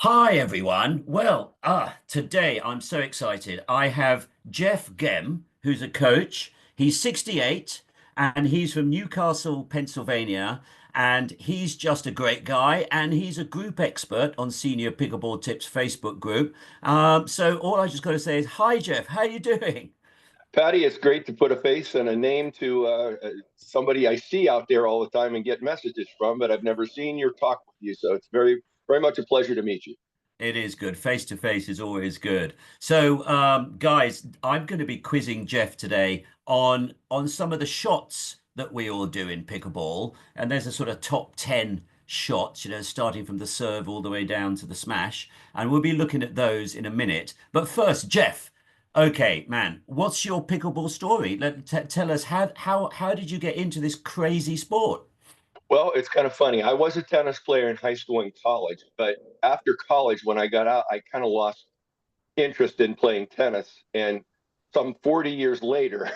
Hi everyone. Today I'm so excited. I have Jeff Gem, who's a coach. He's 68 and he's from Newcastle, Pennsylvania, and he's just a great guy and he's a group expert on Senior Pickleball Tips Facebook group. So all I just got to say is hi Jeff, how are you doing? Paddy, it's great to put a face and a name to somebody I see out there all the time and get messages from, but I've never seen you or talked with you. So it's very much a pleasure to meet you. It is good. Face to face is always good. So, guys, I'm going to be quizzing Jeff today on some of the shots that we all do in pickleball, and there's a sort of top 10 shots, starting from the serve all the way down to the smash, and we'll be looking at those in a minute. But first, Jeff, okay, man, what's your pickleball story? Tell us how did you get into this crazy sport? Well, it's kind of funny. I was a tennis player in high school and college, but after college, when I got out, I kind of lost interest in playing tennis. And some 40 years later,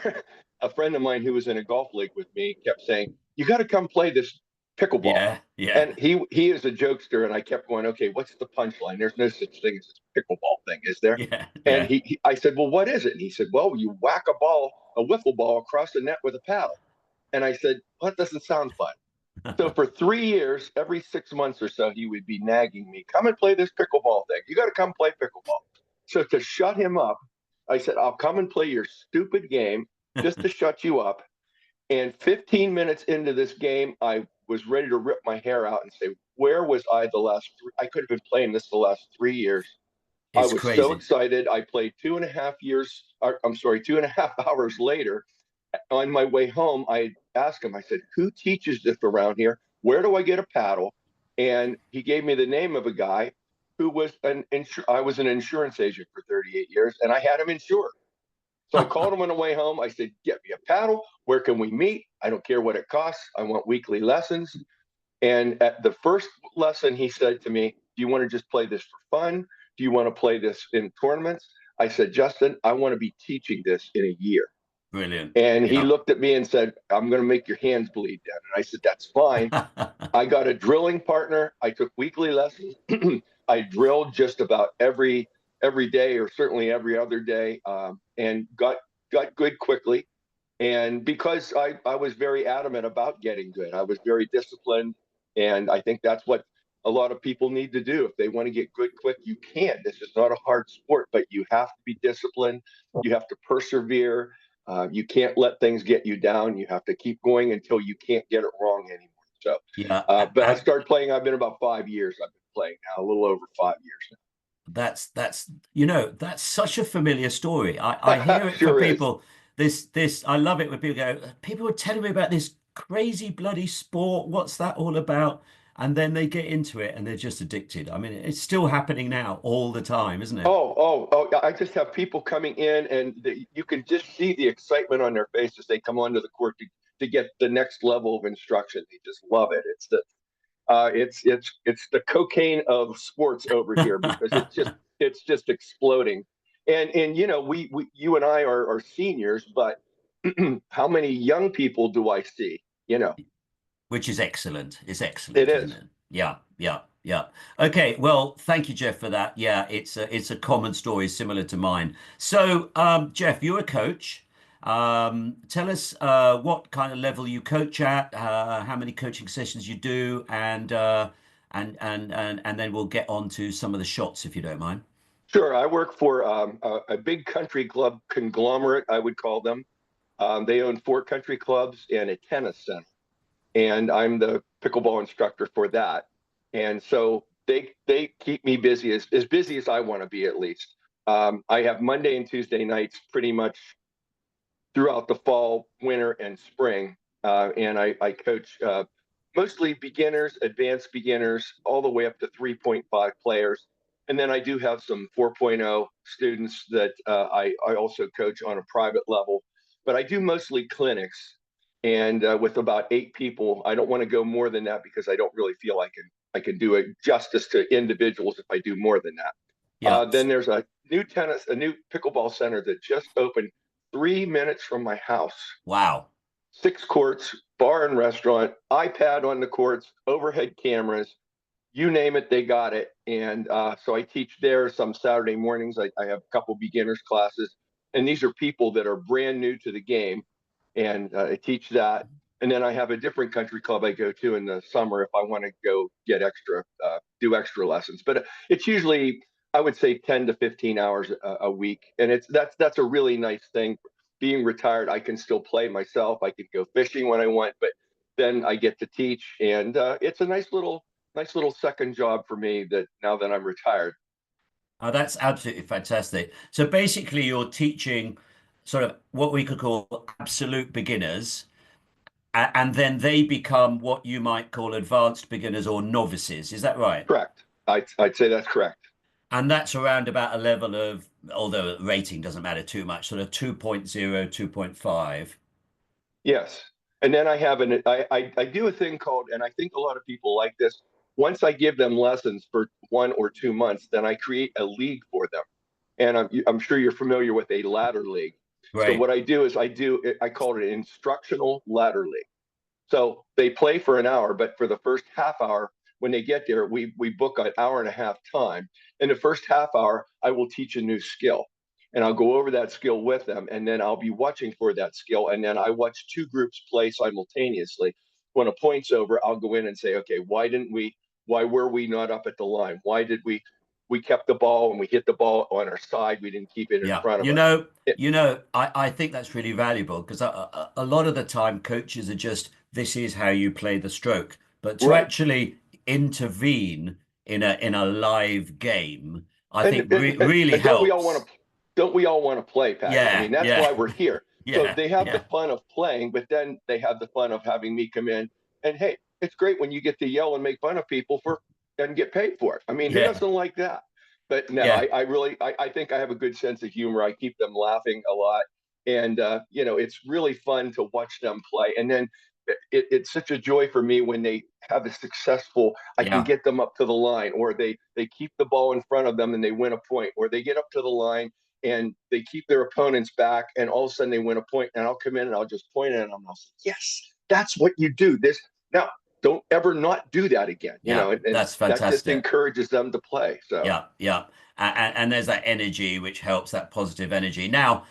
a friend of mine who was in a golf league with me kept saying, "You got to come play this pickleball." Yeah, yeah, And he is a jokester, and I kept going, "Okay, what's the punchline? There's no such thing as a pickleball thing, is there?" yeah, And yeah. I said, "Well, what is it?" And he said, "Well, you whack a ball, a wiffle ball, across the net with a paddle." And I said, "Well, that doesn't sound fun." So for 3 years, every 6 months or so, he would be nagging me, "Come and play this pickleball thing. You got to come play pickleball." So to shut him up, I said, "I'll come and play your stupid game just to shut you up." And 15 minutes into this game, I was ready to rip my hair out and say, "Where was I the last three? I could have been playing this the last 3 years." I It's was so crazy. excited. I played 2.5 years, or, I'm sorry, 2.5 hours later. On my way home, I asked him, I said, "Who teaches this around here? Where do I get a paddle?" And he gave me the name of a guy who was I was an insurance agent for 38 years, and I had him insured. So I called him on the way home. I said, "Get me a paddle. Where can we meet? I don't care what it costs. I want weekly lessons." And at the first lesson, he said to me, "Do you want to just play this for fun? Do you want to play this in tournaments?" I said, "Justin, I want to be teaching this in a year." Brilliant. And he Yeah. looked at me and said, "I'm going to make your hands bleed then." And I said, "That's fine." I got a drilling partner. I took weekly lessons. I drilled just about every day, or certainly every other day, and got good quickly. And because I was very adamant about getting good, I was very disciplined. And I think that's what a lot of people need to do. If they want to get good quick, you can. This is not a hard sport, but you have to be disciplined. You have to persevere. You can't let things get you down. You have to keep going until you can't get it wrong anymore. So, Yeah, but I started playing. I've been about 5 years. I've been playing now, a little over 5 years that's such a familiar story. I now. hear it from Sure is. people. This I love it when people go, people were telling me about this crazy bloody sport. What's that all about? And then they get into it and they're just addicted. I mean, it's still happening now all the time, isn't it? Oh! I just have people coming in, and you can just see the excitement on their face as they come onto the court to get the next level of instruction. They just love it. It's the cocaine of sports over here because it's just exploding. And we you and I are seniors, but how many young people do I see? You know, Which is excellent. It's it excellent, isn't is. it? Yeah, yeah, yeah. Okay, well, thank you, Jeff, for that. Yeah, it's a common story similar to mine. So, Jeff, you're a coach. Tell us what kind of level you coach at, how many coaching sessions you do, and then we'll get on to some of the shots if you don't mind. Sure. I work for a big country club conglomerate, I would call them. They own four country clubs and a tennis center, and I'm the pickleball instructor for that. And so they keep me busy as I want to be, at least. I have Monday and Tuesday nights pretty much throughout the fall, winter, and spring, and I coach mostly beginners, advanced beginners, all the way up to 3.5 players. And then I do have some 4.0 students that I also coach on a private level. But I do mostly clinics, and with about 8 people. I don't want to go more than that because I don't really feel I can do it justice to individuals if I do more than that. Yeah. Then there's a new pickleball center that just opened 3 minutes from my house. Wow. 6 courts, bar and restaurant, iPad on the courts, overhead cameras. you name it, they got it. And so I teach there some Saturday mornings. I have a couple beginners classes, and these are people that are brand new to the game, and I teach that. And then I have a different country club I go to in the summer if I want to go get extra, do extra lessons. But it's usually, I would say, 10 to 15 hours a week, and that's a really nice thing. Being retired, I can still play myself. I can go fishing when I want, but then I get to teach, and it's a nice little second job for me that now that I'm retired. Oh, that's absolutely fantastic. So basically, you're teaching sort of what we could call absolute beginners, and then they become what you might call advanced beginners or novices. Is that right? Correct. I'd say that's correct. And that's around about a level of, although rating doesn't matter too much, sort of 2.0, 2.5. Yes. And then I do a thing called, and I think a lot of people like this. Once I give them lessons for 1 or 2 months, then I create a league for them. And I'm sure you're familiar with a ladder league. So Great. what I do is I call it an instructional ladder league. So they play for an hour, but for the first half hour, when they get there, we book an hour and a half time. In the first half hour, I will teach a new skill, and I'll go over that skill with them, and then I'll be watching for that skill, and then I watch two groups play simultaneously. When a point's over, I'll go in and say, okay, why were we not up at the line? Why did we kept the ball and we hit the ball on our side? We didn't keep it in Yeah. front of us. I think that's really valuable because a lot of the time coaches are just, this is how you play the stroke. But to Right. actually intervene in a live game, I And, think and, really and helps. don't we all want to play, Paddy? I Yeah, mean, that's yeah, why we're here. So yeah, they have the yeah, fun of playing, but then they have the fun of having me come in. And hey, it's great when you get to yell and make fun of people for and get paid for it. I mean, who yeah, doesn't like that? But no, yeah, I really I think I have a good sense of humor. I keep them laughing a lot, and it's really fun to watch them play. And then it's such a joy for me when they have a successful. I can yeah, get them up to the line, or they keep the ball in front of them and they win a point, or they get up to the line and they keep their opponents back, and all of a sudden they win a point, and I'll come in and I'll just point at them and I'll say, "Yes, that's what you do." This now, don't ever not do that again. yeah. And That's that just fantastic. encourages them to play. So Yeah, yeah. And there's that energy which helps, that positive energy. Now,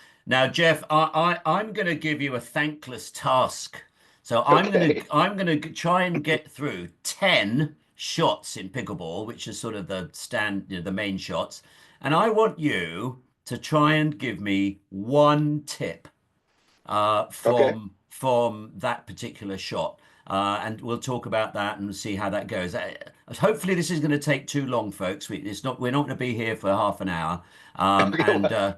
Jeff, I'm going to give you a thankless task. So okay, I'm going to try and get through 10 shots in pickleball, which is sort of the the main shots. And I want you to try and give me one tip okay, from that particular shot. And we'll talk about that and see how that goes. Hopefully, this is going to take too long, folks. We're not going to be here for half an hour. Um, okay. and Well, uh,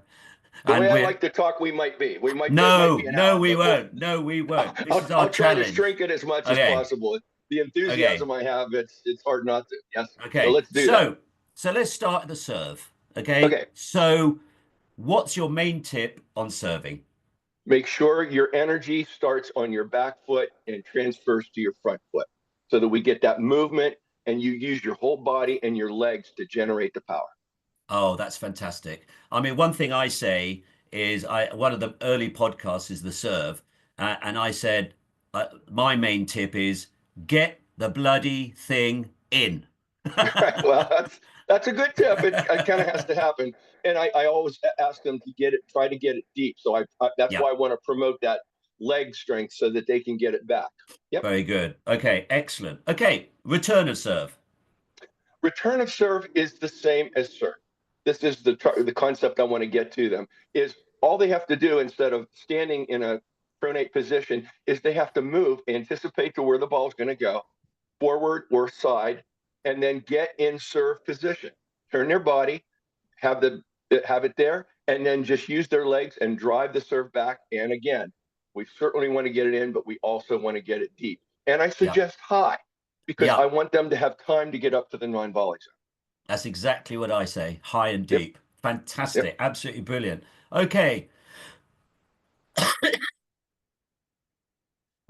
the and way I we're like to talk, we might be. It might no, be an no, hour, we but we'll. won't. No, we won't. This is our I'll try to challenge. shrink it as much as Okay, possible. The okay, enthusiasm I have, it's hard not to. Yes. So okay. let's do that. So let's start at the serve. Okay. Okay. So what's your main tip on serving? Make sure your energy starts on your back foot and transfers to your front foot so that we get that movement and you use your whole body and your legs to generate the power. Oh, that's fantastic. I mean, one thing I say is one of the early podcasts is the serve, and I said my main tip is get the bloody thing in. Right. Well, that's a good tip. It kind of has to happen. And I always ask them to try to get it deep. So that's Yeah, why I want to promote that leg strength so that they can get it back. Yep. very good. Okay, excellent. Okay, return of serve. Return of serve is the same as serve. This is the concept I want to get to them is all they have to do instead of standing in a pronate position is they have to move, anticipate to where the ball is going to go, forward or side, and then get in serve position. Turn their body, have the have it there, and then just use their legs and drive the serve back. And again, we certainly want to get it in, but we also want to get it deep. And I Yeah, suggest high because yeah, I want them to have time to get up to the non-volley zone. that's exactly what I say. High and Yep, deep. yep. Fantastic. Absolutely brilliant. Okay.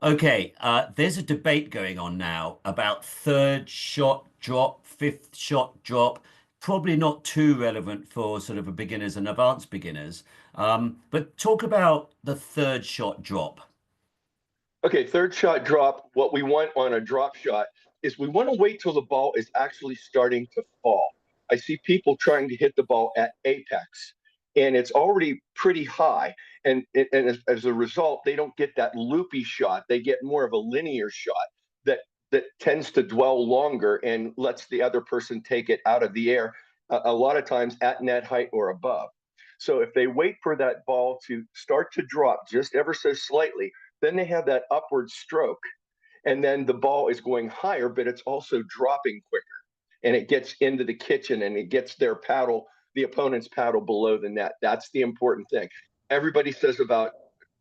Okay, there's a debate going on now about third shot drop, fifth shot drop. Probably not too relevant for sort of a beginners and advanced beginners. But talk about the third shot drop. Okay, third shot drop. What we want on a drop shot. is we want to wait till the ball is actually starting to fall. I see people trying to hit the ball at apex, and it's already pretty high. And as a result, they don't get that loopy shot. They get more of a linear shot that that tends to dwell longer and lets the other person take it out of the air, a lot of times at net height or above. So if they wait for that ball to start to drop just ever so slightly, then they have that upward stroke, and then the ball is going higher, but it's also dropping quicker, and it gets into the kitchen and it gets their paddle, the opponent's paddle below the net. That's the important thing. Everybody says about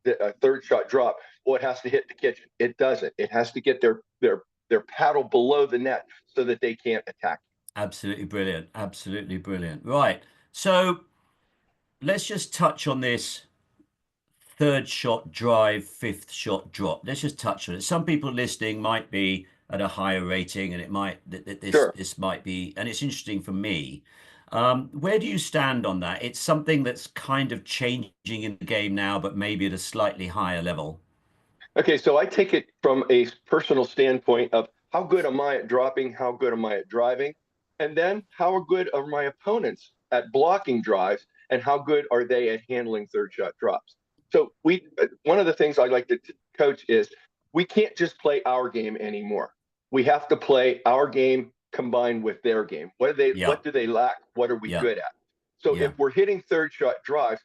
the third shot drop, well, it has to hit the kitchen. It doesn't. It has to get their paddle below the net so that they can't attack. Absolutely brilliant. Absolutely brilliant. Right. So let's just touch on this third shot drive, fifth shot drop. Let's just touch on it. Some people listening might be at a higher rating, and it might Sure. this might be, and it's interesting for me. Where do you stand on that? It's something that's kind of changing in the game now, but maybe at a slightly higher level. Okay, so I take it from a personal standpoint of how good am I at dropping, how good am I at driving, and then how good are my opponents at blocking drives, and how good are they at handling third shot drops. So we one of the things I like to coach is we can't just play our game anymore. We have to play our game combined with their game. Yeah, What do they lack? What are we yeah, good at? So yeah, if we're hitting third shot drives,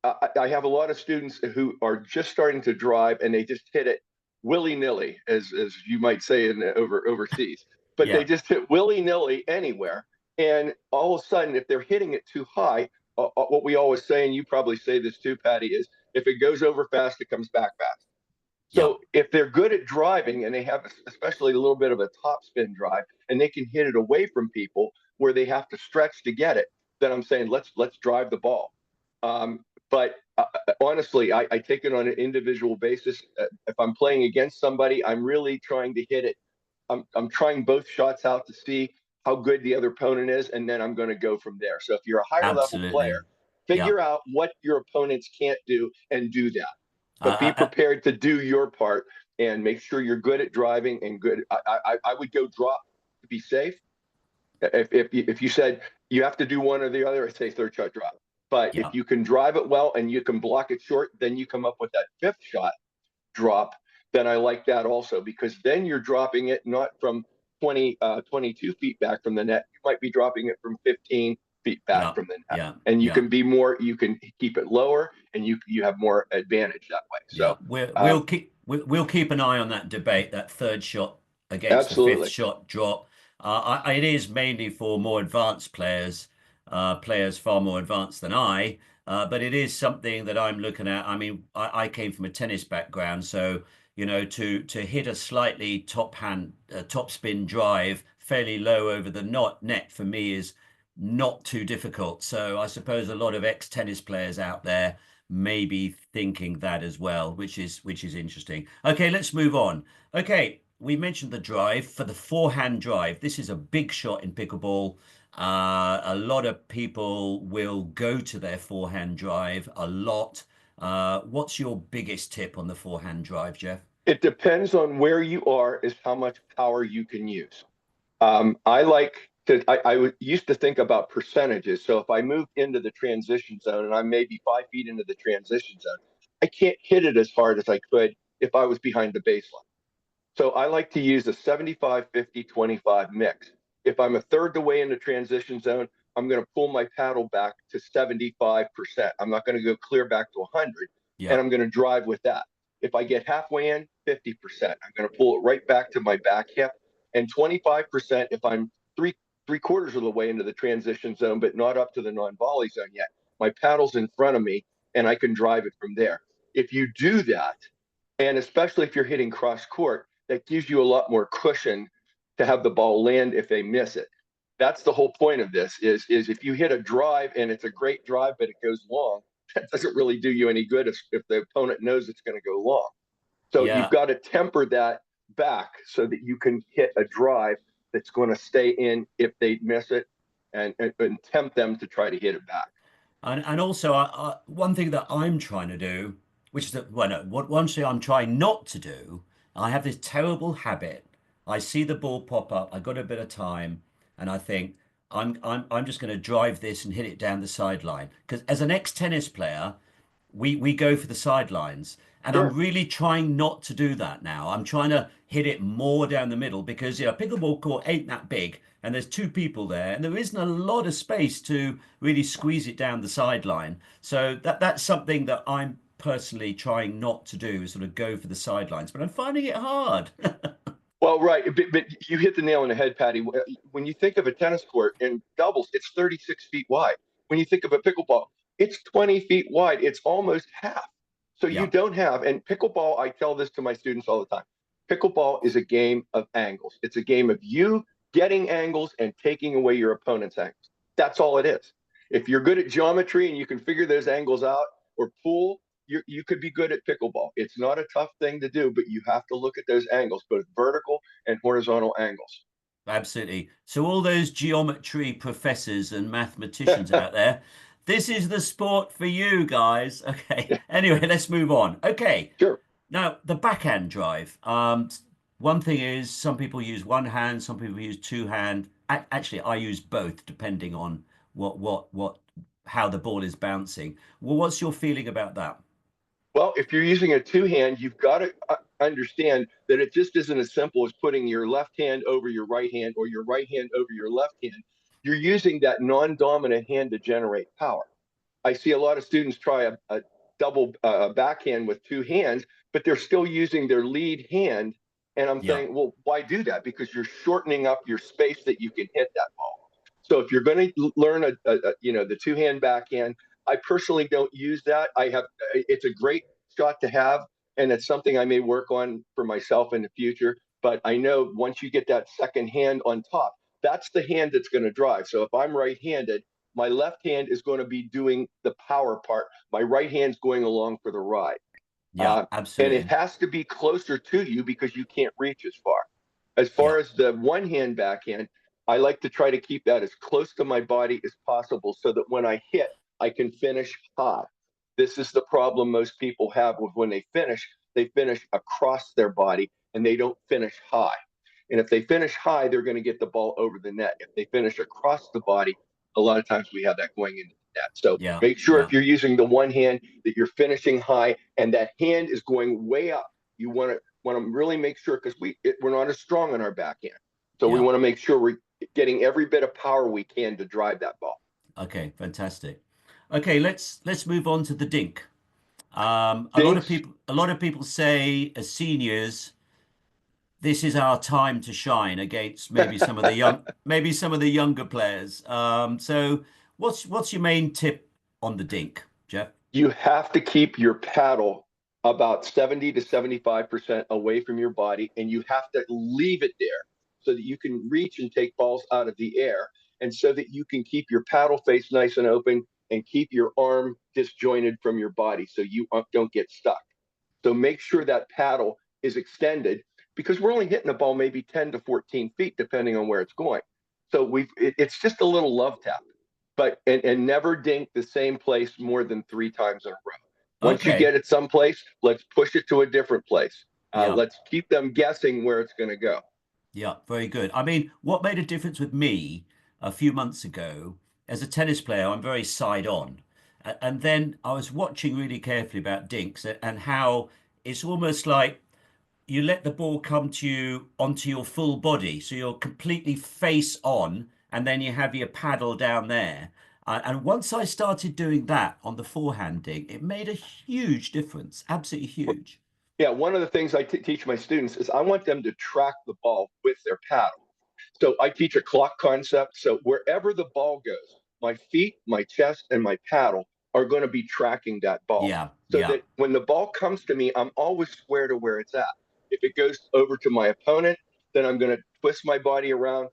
I have a lot of students who are just starting to drive and they just hit it willy nilly, as you might say in overseas. But they yeah, just hit willy nilly anywhere, and all of a sudden, if they're hitting it too high, what we always say, and you probably say this too, Patty, is if it goes over fast, it comes back fast. yeah, So if they're good at driving and they have especially a little bit of a topspin drive and they can hit it away from people where they have to stretch to get it, then I'm saying let's drive the ball. But honestly, I take it on an individual basis. If I'm playing against somebody, I'm really trying to hit it. I'm trying both shots out to see how good the other opponent is, and then I'm going to go from there. So if you're a higher level absolutely. player, Yeah. figure out what your opponents can't do and do that. But be I, prepared to do your part and make sure you're good at driving and good. I would go drop to be safe. If you said you have to do one or the other, I'd say third shot drop. But yeah. if you can drive it well and you can block it short, then you come up with that fifth shot drop. Then I like that also, because then you're dropping it not from 22 feet back from the net. You might be dropping it from 15 feet back Yeah, from the net. yeah, And you yeah, can be more, you can keep it lower, and you have more advantage that way. yeah. So um, We'll keep an eye on that debate, that third shot against the fifth absolutely. shot drop. It is mainly for more advanced players, players far more advanced than I. But it is something that I'm looking at. I mean, I came from a tennis background, so to hit a slightly top spin drive fairly low over the net for me is not too difficult. So I suppose a lot of ex-tennis players out there may be thinking that as well, which is interesting. Okay, let's move on. Okay, we mentioned the drive for the forehand drive. This is a big shot in pickleball. A lot of people will go to their forehand drive a lot. What's your biggest tip on the forehand drive, Jeff? It depends on where you are, is how much power you can use. I like to, used to think about percentages. So if I moved into the transition zone and I'm maybe 5 feet into the transition zone, I can't hit it as hard as I could if I was behind the baseline. So I like to use a 75, 50, 25 mix. If I'm a third the way in the transition zone, I'm going to pull my paddle back to 75%. I'm not going to go clear back to 100, and Yeah, I'm going to drive with that. If I get halfway in, 50%. I'm going to pull it right back to my back hip, and 25% if I'm three quarters of the way into the transition zone, but not up to the non-volley zone yet. My paddle's in front of me, and I can drive it from there. If you do that, and especially if you're hitting cross court, that gives you a lot more cushion to have the ball land if they miss it. That's the whole point of this is if you hit a drive and it's a great drive, but it goes long, that doesn't really do you any good if the opponent knows it's going to go long. So you've yeah. got to temper that back so that you can hit a drive that's going to stay in if they miss it, and tempt them to try to hit it back. And also, one thing that I'm trying to do, which is that, well, no, one thing I'm trying not to do, I have this terrible habit. I see the ball pop up. I got a bit of time, and I think I'm just going to drive this and hit it down the sideline. Because as an ex-tennis player, we go for the sidelines, and I'm Sure. really trying not to do that now. I'm trying to hit it more down the middle because pickleball court ain't that big, and there's two people there, and there isn't a lot of space to really squeeze it down the sideline. So that's something that I'm personally trying not to do, is sort of go for the sidelines, but I'm finding it hard. Well, right, but you hit the nail on the head, Patty. When you think of a tennis court in doubles, it's 36 feet wide. When you think of a pickleball, it's 20 feet wide. It's almost half. So you Yeah, don't have, and pickleball, I tell this to my students all the time. Pickleball is a game of angles. It's a game of you getting angles and taking away your opponent's angles. That's all it is. If you're good at geometry and you can figure those angles out or pool, you could be good at pickleball. It's not a tough thing to do, but you have to look at those angles, both vertical and horizontal angles. absolutely. So all those geometry professors and mathematicians out there, this is the sport for you guys. Okay. Anyway, let's move on. Okay. Sure. Now, the backhand drive. One thing is some people use one hand, some people use two hand. Actually, I use both depending on what how the ball is bouncing. Well, what's your feeling about that? Well, if you're using a two hand, you've got to understand that it just isn't as simple as putting your left hand over your right hand or your right hand over your left hand. You're using that non dominant hand to generate power. I see a lot of students try a double backhand with two hands, but they're still using their lead hand. And I'm Yeah, saying, well, why do that? Because you're shortening up your space that you can hit that ball. So if you're going to learn the two hand backhand, I personally don't use that. I have it's a great shot to have, and it's something I may work on for myself in the future. But I know once you get that second hand on top, that's the hand that's going to drive. So if I'm right-handed, my left hand is going to be doing the power part. My right hand's going along for the ride. yeah, Uh, and it absolutely. has to be closer to you because you can't reach as far. As Yeah, far as the one hand backhand, I like to try to keep that as close to my body as possible so that when I hit, I can finish high. This is the problem most people have with when they finish across their body and they don't finish high. And if they finish high, they're going to get the ball over the net. If they finish across the body, a lot of times we have that going into the net. So yeah, make sure yeah, if you're using the one hand that you're finishing high and that hand is going way up. You want to really make sure because we're not as strong on our backhand. So we yeah. want to make sure we're getting every bit of power we can to drive that ball. Okay, fantastic. Okay, let's move on to the dink. Dinks, A lot of people say as seniors, this is our time to shine against maybe some of the younger players. So what's your main tip on the dink, Jeff? you have to keep your paddle about 70 to 75% away from your body, and you have to leave it there so that you can reach and take balls out of the air, and so that you can keep your paddle face nice and open and keep your arm disjointed from your body so you don't get stuck. So make sure that paddle is extended because we're only hitting the ball maybe 10 to 14 feet, depending on where it's going. So it's just a little love tap, but and never dink the same place more than 3 times in a row. Once you Okay, get it someplace, let's push it to a different place. yeah, Let's keep them guessing where it's going to go. yeah, very good. I mean, what made a difference with me a few months ago as a tennis player, I'm very side on. And then I was watching really carefully about dinks and how it's almost like you let the ball come to you onto your full body. So you're completely face on, and then you have your paddle down there. And once I started doing that on the forehanding, it made a huge difference. Absolutely huge. Yeah, one of the things I teach my students is I want them to track the ball with their paddle. So I teach a clock concept. So wherever the ball goes, my feet, my chest, and my paddle are going to be tracking that ball. Yeah, So yeah, that when the ball comes to me, I'm always square to where it's at. If it goes over to my opponent, then I'm going to twist my body around,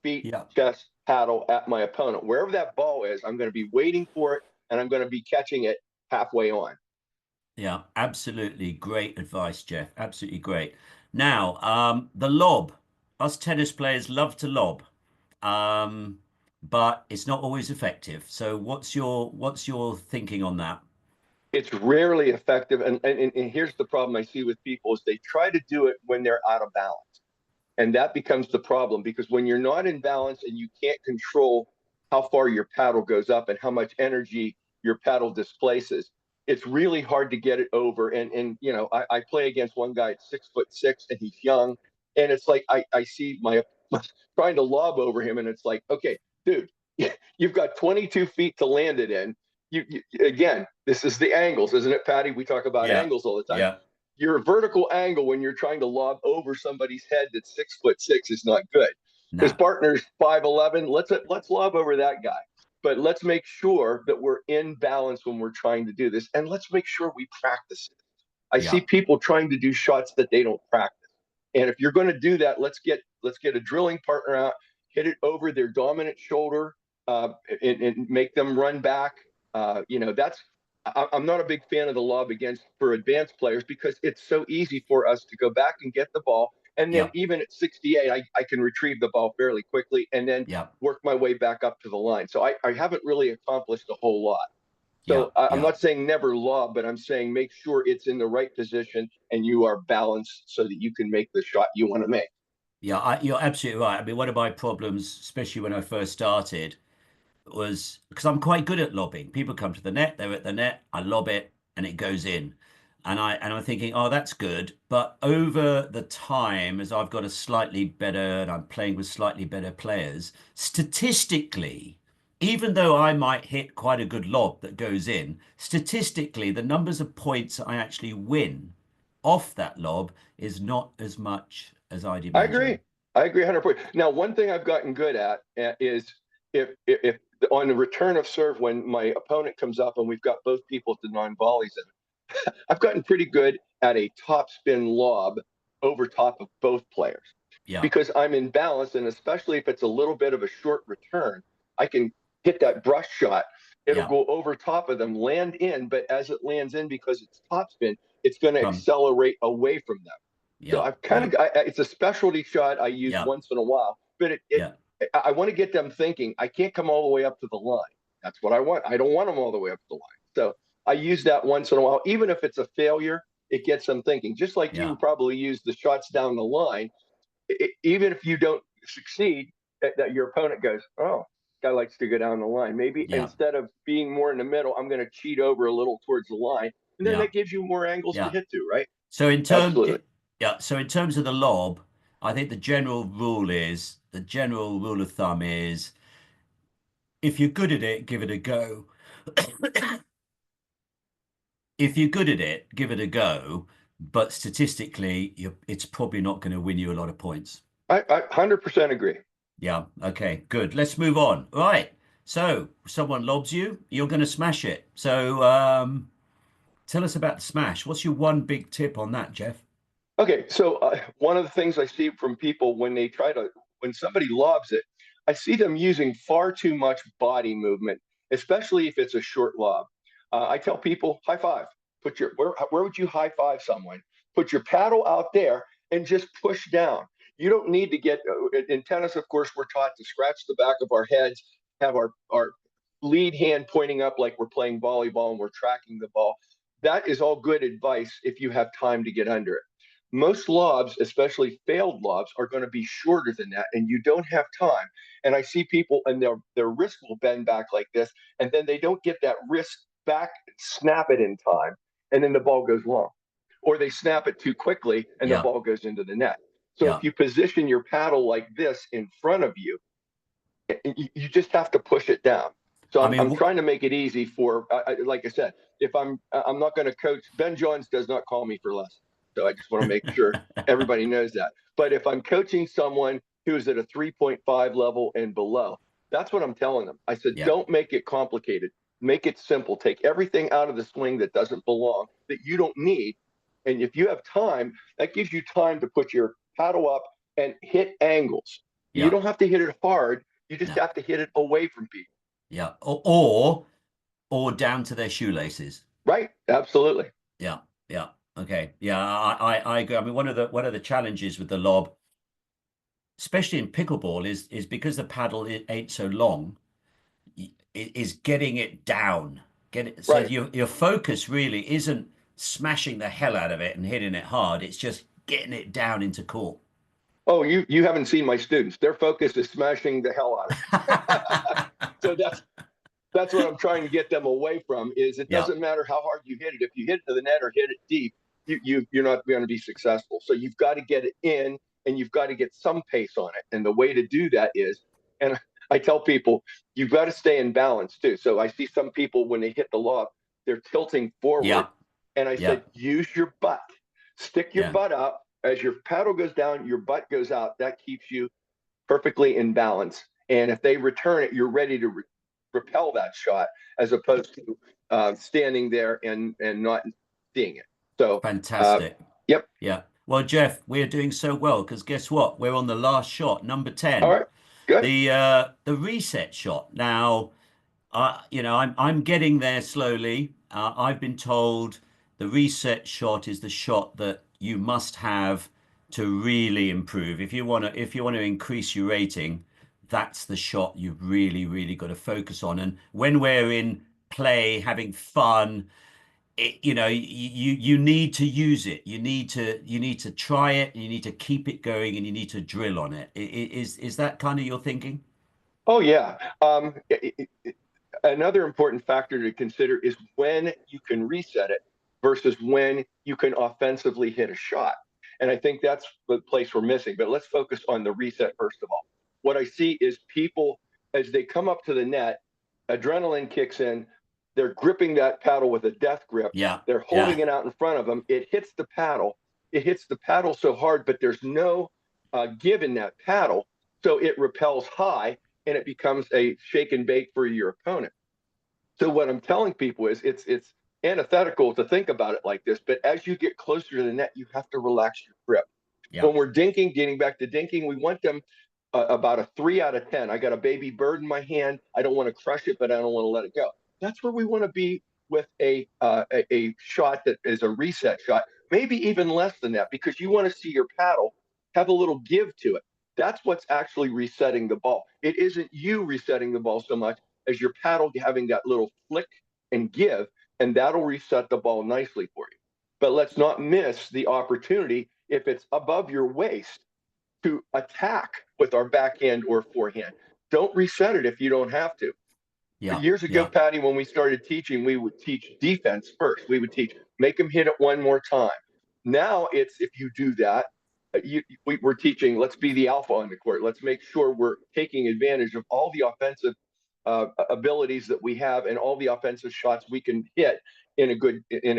feet, yeah, chest, paddle at my opponent. Wherever that ball is, I'm going to be waiting for it and I'm going to be catching it halfway on. yeah. Absolutely great advice, Jeff. Absolutely great. Now, the lob. Us tennis players love to lob, um, but it's not always effective. So, what's your thinking on that? It's rarely effective. And here's the problem I see with people is they try to do it when they're out of balance. And that becomes the problem because when you're not in balance and you can't control how far your paddle goes up and how much energy your paddle displaces, it's really hard to get it over. And you know, I play against one guy at 6'6" and he's young. And it's like I see my trying to lob over him, and it's like, okay, dude, you've got 22 feet to land it in. You again, this is the angles, isn't it, Patty? We talk about Yeah. angles all the time. Yeah. Your vertical angle when you're trying to lob over somebody's head that's 6'6" is not good. His No. partner's 5'11". Let's lob over that guy. But let's make sure that we're in balance when we're trying to do this, and let's make sure we practice it. I see Yeah. people trying to do shots that they don't practice. And if you're going to do that, let's get a drilling partner out, hit it over their dominant shoulder, and make them run back. That's I'm not a big fan of the lob against for advanced players because it's so easy for us to go back and get the ball. And then Yeah. even at 68, I can retrieve the ball fairly quickly and then Yeah. work my way back up to the line. So I haven't really accomplished a whole lot. Yeah. So I'm Yeah. not saying never lob, but I'm saying make sure it's in the right position and you are balanced so that you can make the shot you want to make. Yeah. You're absolutely right. I mean, one of my problems, especially when I first started, was because I'm quite good at lobbing. People come to the net, they're at the net, I lob it, and it goes in. And I'm thinking, oh, that's good. But over the time, as I've got a slightly better, and I'm playing with slightly better players, statistically, even though I might hit quite a good lob that goes in, statistically, the numbers of points I actually win off that lob is not as much as I'd I agree. imagine. I agree 100%. Now, one thing I've gotten good at is if on the return of serve, when my opponent comes up and we've got both people to non-volleys in, I've gotten pretty good at a top spin lob over top of both players Yeah, because I'm in balance. And especially if it's a little bit of a short return, I can hit that brush shot. It'll yeah, go over top of them, land in, but as it lands in, because it's topspin, it's going to from, accelerate away from them. So yeah, I've kind yeah, of it's a specialty shot I use yeah, once in a while, but yeah, I want to get them thinking I can't come all the way up to the line. That's what I want. I don't want them all the way up to the line. So I use that once in a while, even if it's a failure, it gets them thinking. Just like yeah, you probably use the shots down the line, even if you don't succeed, that your opponent goes, oh, guy likes to go down the line. Maybe yeah, instead of being more in the middle, I'm going to cheat over a little towards the line, and then yeah, that gives you more angles to yeah. hit to, right? So in term, Absolutely. it, yeah. So in terms of the lob, I think the general rule of thumb is if you're good at it, give it a go. If you're good at it, give it a go. But statistically, it's probably not going to win you a lot of points. I 100% agree. Yeah. Okay. Good. Let's move on. Right. So someone lobs you, you're going to smash it. So tell us about the smash. What's your one big tip on that, Jeff? Okay, so one of the things I see from people when somebody lobs it, I see them using far too much body movement, especially if it's a short lob. I tell people, high five. Where would you high five someone? Put your paddle out there and just push down. You don't need to get in tennis. Of course, we're taught to scratch the back of our heads, have our lead hand pointing up like we're playing volleyball and we're tracking the ball. That is all good advice if you have time to get under it. Most lobs, especially failed lobs, are going to be shorter than that, and you don't have time. And I see people, and their wrist will bend back like this, and then they don't get that wrist back, snap it in time, and then the ball goes long, or they snap it too quickly, and the Yeah. ball goes into the net. So Yeah. if you position your paddle like this in front of you, you just have to push it down. So I I'm mean, trying to make it easy for, like I said, if I'm not going to coach. Ben Johns does not call me for lessons, so I just want to make sure everybody knows that. But if I'm coaching someone who's at a 3.5 level and below, that's what I'm telling them. I said, yeah. don't make it complicated. Make it simple. Take everything out of the swing that doesn't belong, that you don't need. And if you have time, that gives you time to put your paddle up and hit angles. You Yeah. don't have to hit it hard. You just No. have to hit it away from people. Yeah. Or down to their shoelaces. Right? Absolutely. Yeah. Yeah. Okay. Yeah. I agree. I mean, one of the challenges with the lob, especially in pickleball, is because the paddle ain't so long, is getting it down. Get it so Right. your focus really isn't smashing the hell out of it and hitting it hard. It's just getting it down into court. Oh, you haven't seen my students. Their focus is smashing the hell out of it. So that's what I'm trying to get them away from. Is it Yeah, doesn't matter how hard you hit it. If you hit it to the net or hit it deep, you're not going to be successful. So you've got to get it in, and you've got to get some pace on it. And the way to do that is, and I tell people, you've got to stay in balance too. So I see some people when they hit the loft, they're tilting forward, yeah, and I yeah, said, use your butt, stick your yeah. butt up as your paddle goes down, your butt goes out. That keeps you perfectly in balance. And if they return it, you're ready to repel that shot as opposed to standing there and not seeing it. So, uh, Fantastic. yep. Yeah. Well, Jeff, we're doing so well because guess what? We're on the last shot, number All 10, right. Good. the reset shot. Now, I'm getting there slowly. I've been told the reset shot is the shot that you must have to really improve. If you want to increase your rating, that's the shot you've really, really got to focus on. And when we're in play, having fun, you need to use it. You need to try it. You need to keep it going, and you need to drill on it. Is that kind of your thinking? Oh, yeah. Another important factor to consider is when you can reset it versus when you can offensively hit a shot. And I think that's the place we're missing. But let's focus on the reset first of all. What I see is people, as they come up to the net, adrenaline kicks in. They're gripping that paddle with a death grip. Yeah, They're yeah, holding it out in front of them. It hits the paddle. It hits the paddle so hard, but there's no give in that paddle. So it repels high and it becomes a shake and bake for your opponent. So what I'm telling people is it's antithetical to think about it like this, but as you get closer to the net, you have to relax your grip. yeah, When we're dinking, getting back to dinking, we want them about a 3 out of 10. I got a baby bird in my hand. I don't want to crush it, but I don't want to let it go. That's where we want to be with a shot that is a reset shot, maybe even less than that, because you want to see your paddle have a little give to it. That's what's actually resetting the ball. It isn't you resetting the ball so much as your paddle having that little flick and give, and that'll reset the ball nicely for you. But let's not miss the opportunity if it's above your waist to attack with our backhand or forehand. Don't reset it if you don't have to. yeah, Years ago, yeah. Patty, when we started teaching, we would teach defense first. We would teach, make them hit it one more time. Now it's if you do that, we're teaching, let's be the alpha on the court. Let's make sure we're taking advantage of all the offensive abilities that we have and all the offensive shots we can hit in a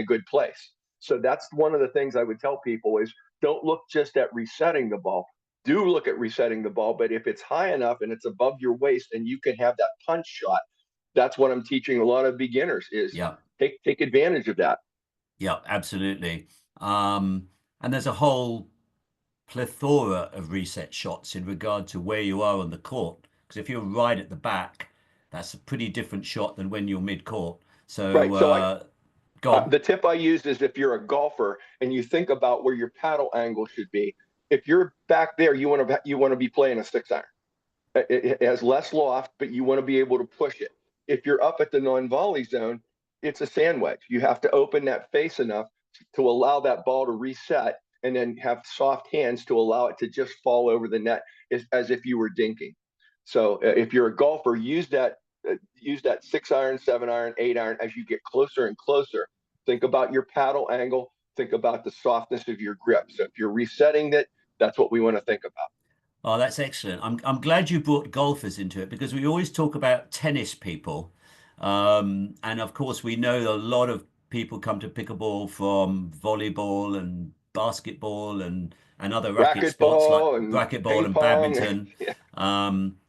good place. So that's one of the things I would tell people is don't look just at resetting the ball. Do look at resetting the ball, but if it's high enough and it's above your waist and you can have that punch shot, that's what I'm teaching a lot of beginners is Yeah, take advantage of that. yeah, absolutely. Um, and there's a whole plethora of reset shots in regard to where you are on the court. Because if you're right at the back, that's a pretty different shot than when you're mid-court. So, Right. So go on. the tip I use is if you're a golfer and you think about where your paddle angle should be. If you're back there, you want to be playing a 6 iron. It has less loft, but you want to be able to push it. If you're up at the non-volley zone, it's a sand wedge. You have to open that face enough to allow that ball to reset and then have soft hands to allow it to just fall over the net as if you were dinking. So if you're a golfer, use that 6 iron, 7 iron, 8 iron as you get closer and closer. Think about your paddle angle. Think about the softness of your grip. So if you're resetting it, that's what we want to think about. Oh, that's excellent. I'm glad you brought golfers into it because we always talk about tennis people. And of course, we know a lot of people come to pickleball from volleyball and basketball and other racket sports like Racquetball and racquetball ping and pong. badminton. Yeah,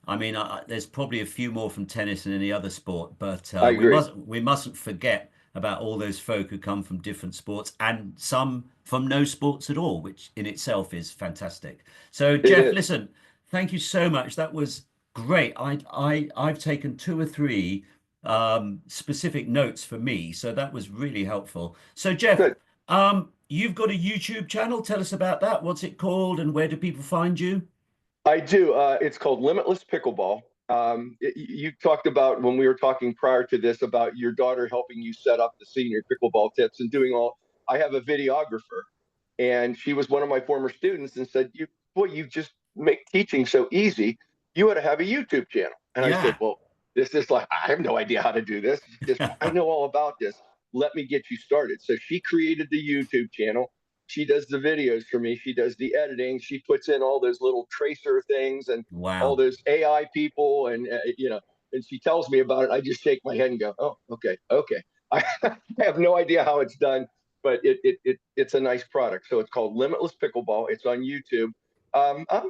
I mean, there's probably a few more from tennis than any other sport, but I we agree. mustn't forget about all those folk who come from different sports and some from no sports at all, which in itself is fantastic. So, It Jeff, is. listen, thank you so much. That was great. I've taken two or three specific notes for me, so that was really helpful. So, Jeff, Good. you've got a YouTube channel. Tell us about that. What's it called, and where do people find you? I do. It's called Limitless Pickleball. You talked about when we were talking prior to this about your daughter helping you set up the senior pickleball tips and doing all. I have a videographer, and she was one of my former students and said, boy, you just make teaching so easy. You ought to have a YouTube channel. And I said, Yeah. well, this is like, I have no idea how to do this. She says, I know all about this. Let me get you started. So she created the YouTube channel. She does the videos for me. She does the editing. She puts in all those little tracer things and all Wow. those AI people. And she tells me about it. I just shake my head and go, oh, okay, okay. I have no idea how it's done, but it's a nice product. So it's called Limitless Pickleball. It's on YouTube.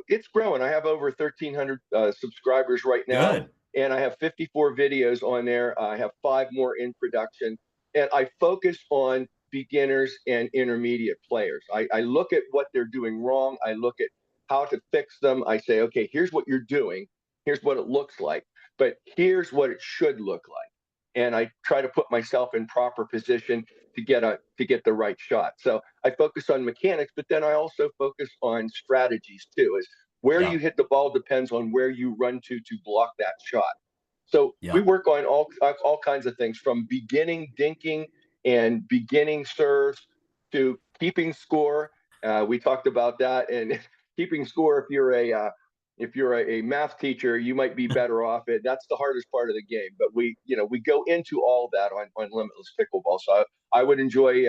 It's growing. I have over 1,300 subscribers right now, Good. and I have 54 videos on there. I have 5 more in production, and I focus on beginners and intermediate players. I look at what they're doing wrong. I look at how to fix them. I say, okay, here's what you're doing. Here's what it looks like, but here's what it should look like. And I try to put myself in proper position to get the right shot. So I focus on mechanics, but then I also focus on strategies too. Is where Yeah. you hit the ball depends on where you run to block that shot. So we Yeah. work on all kinds of things from beginning dinking and beginning serves to keeping score. We talked about that and keeping score. If you're a math teacher, you might be better off. That's the hardest part of the game. But we go into all that on Limitless Pickleball. So I would enjoy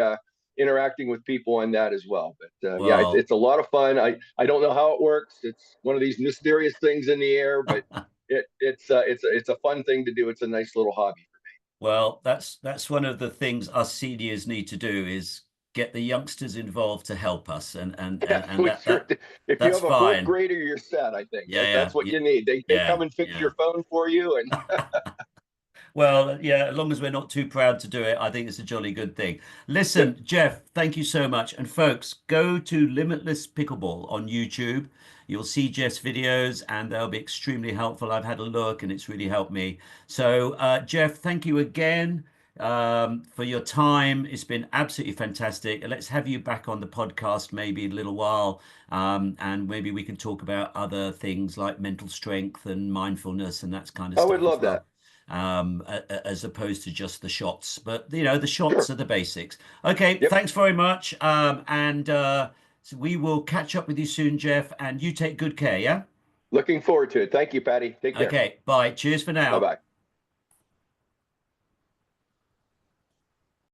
interacting with people on that as well. But yeah, Well, it's a lot of fun. I don't know how it works. It's one of these mysterious things in the air, but it's a fun thing to do. It's a nice little hobby. well, that's one of the things us seniors need to do is get the youngsters involved to help us, Yeah, and we that sure. If you that's have a fourth fine. grader, you're set. I think Yeah, that's yeah, what yeah, you need. They yeah, come and fix yeah. your phone for you, and Well, yeah, as long as we're not too proud to do it, I think it's a jolly good thing. yep. Listen, Jeff, thank you so much. And folks, go to Limitless Pickleball on YouTube. You'll see Jeff's videos and they'll be extremely helpful. I've had a look and it's really helped me. So, Jeff, thank you again for your time. It's been absolutely fantastic. Let's have you back on the podcast maybe in a little while. And maybe we can talk about other things like mental strength and mindfulness and that kind of I would stuff as love well, that. as opposed to just the shots. But the shots Sure. are the basics. Okay, Yep. thanks very much. And so we will catch up with you soon, Jeff. And you take good care. Yeah. Looking forward to it. Thank you, Patty. Take care. Okay. Bye. Cheers for Bye now. bye.